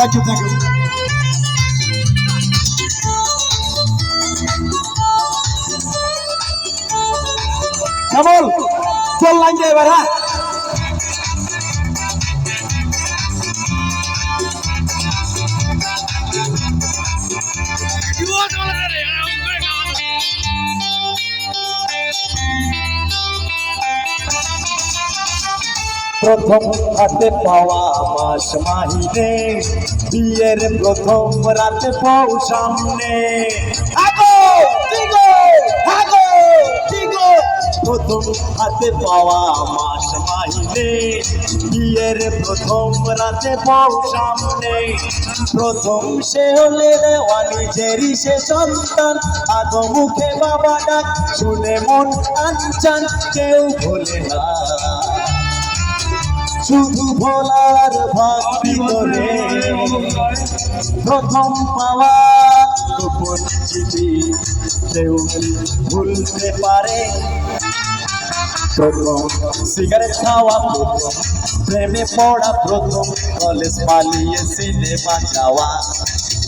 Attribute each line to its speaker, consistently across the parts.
Speaker 1: Thank you thank you. কেমন চল line যায় এবার। হ্যাঁ প্রথম হাতে পাওয়া মাস মাহিনে, বিয়ের প্রথম রাতে বউ সামনে। প্রথম হাতে পাওয়া মাস মাহিনে, বিয়ের প্রথম রাতে বউ সামনে। প্রথম সে হলে দেওয়া নিজেরই সে সন্তান, আদো মুখে বাবা ডাক শুনে মন আনচান, কেউ ভোলে না শুধু ভোলার ভক্তি করে। প্রথম পাওয়া গোপন চিঠি কেউ ভুলতে পারে। প্রথম সিগারেট খাওয়া, প্রথম প্রেমে পড়া, প্রথম কলেজ পালিয়ে সিনেমা যাওয়া,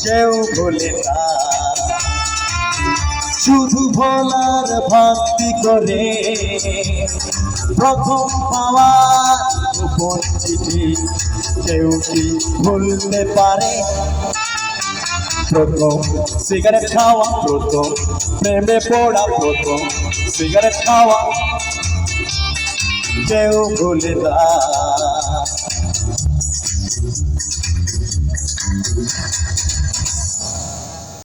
Speaker 1: কেউ ভোলে না শুধু ভোলার ভক্তি করে। প্রথম পাওয়া গোপন চিঠি কেউ কি ভুলতে পারে। প্রথম সিগারেট খাওয়া, প্রথম প্রেমে পড়া, প্রথম সিগারেট খাওয়া, কেউ ভুলে না।